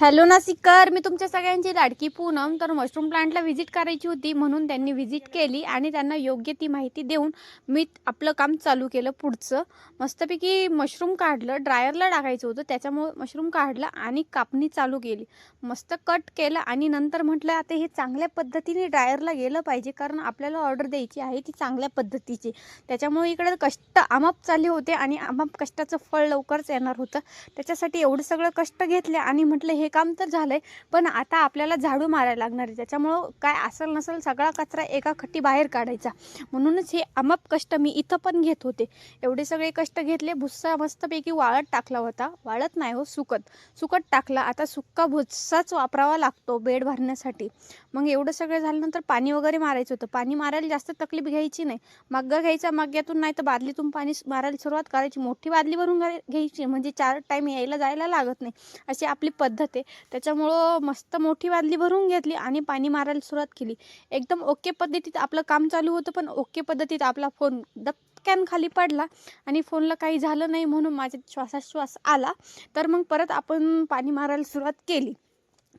Hello नाशिककर, मी तुमच्या सगळ्यांची लाडकी पूनम. तर मशरूम प्लांटला व्हिजिट करायची होती म्हणून त्यांनी व्हिजिट केली आणि त्यांना योग्य ती माहिती देऊन मी आपलं काम चालू केलं. पुढचं मस्तपैकी मशरूम काढलं, ड्रायरला टाकायचं होतं, त्याच्यामुळे मशरूम काढलं आणि कापणी चालू केली. मस्त कट केलं आणि नंतर म्हटलं आता हे चांगल्या पद्धतीने ड्रायरला गेलं पाहिजे, कारण आपल्याला ऑर्डर द्यायची आहे ती चांगल्या पद्धतीची. त्याच्यामुळे इकडे कष्ट आमाप चालले होते आणि आमाप कष्टाचं फळ लवकरच येणार होतं. त्याच्यासाठी एवढं सगळं कष्ट घेतले आणि म्हटलं हे काम तर झालंय, पण आता आपल्याला झाडू मारायला लागणार आहे. त्याच्यामुळं काय असेल नसेल सगळा कचरा एका खट्टी बाहेर काढायचा. म्हणूनच हे अमाप कष्ट मी इथं पण घेत होते. एवढे सगळे कष्ट घेतले. भुस्सा मस्तपैकी वाळत टाकला होता. वाळत नाही हो, सुकत टाकला. आता सुक्का भुस्साच वापरावा लागतो बेड भरण्यासाठी. मग एवढं सगळं झाल्यानंतर पाणी वगैरे मारायचं होतं. पाणी मारायला जास्त तकलीफ घ्यायची नाही. मग्गा घ्यायचा, मग्ग्यातून नाही तर बादलीतून पाणी मारायला सुरुवात करायची. मोठी बादली भरून घ्यायची, म्हणजे 4 टाईम यायला जायला लागत नाही, अशी आपली पद्धत आहे. त्याच्यामुळं मस्त मोठी बादली भरून घेतली आणि पाणी मारायला सुरुवात केली. एकदम ओके पद्धतीत आपलं काम चालू होतं, पण ओके पद्धतीत आपला फोन दपक्यान खाली पडला आणि फोनला काही झालं नाही म्हणून माझ्या श्वासाश्वास आला. तर मग परत आपण पाणी मारायला सुरुवात केली.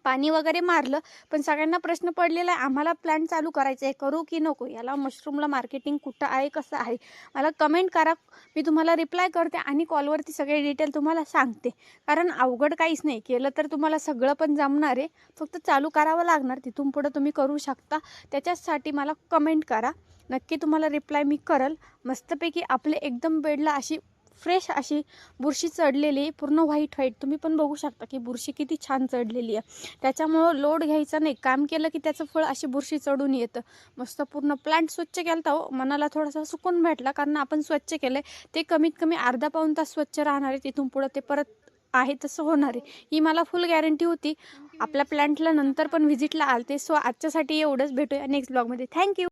पाणी वगैरे मारलं, पण सगळ्यांना प्रश्न पडलेला आहे, आम्हाला प्लॅन चालू करायचा आहे, करू की नको, याला मशरूमला मार्केटिंग कुठं आहे, कसं आहे, मला कमेंट करा. मी तुम्हाला रिप्लाय करते आणि कॉलवरती सगळे डिटेल तुम्हाला सांगते. कारण अवघड काहीच नाही, केलं तर तुम्हाला सगळं पण जमणार आहे. फक्त चालू करावं लागणार, तिथून पुढं तुम्ही करू शकता. त्याच्यासाठी मला कमेंट करा, नक्की तुम्हाला रिप्लाय मी करल. मस्तपैकी आपले एकदम बेडला अशी फ्रेश अशी बुरशी चढलेली, पूर्ण व्हाईट तुम्ही पण बघू शकता की बुरशी किती छान चढलेली आहे. त्याच्यामुळं लोड घ्यायचा नाही, काम केलं की त्याचं फळ अशी बुरशी चढून येतं. मस्त पूर्ण प्लांट स्वच्छ केला हो, मनाला थोडासा सुकून भेटला, कारण आपण स्वच्छ केलंय. ते कमीत कमी अर्धा पाऊण तास स्वच्छ राहणार आहे. तिथून पुढं ते परत आहे तसं होणार आहे, ही मला फुल गॅरंटी होती. आपल्या प्लांटला नंतर पण व्हिजिटला आलते. सो आजच्यासाठी एवढंच, भेटूया नेक्स्ट ब्लॉगमध्ये. थँक्यू.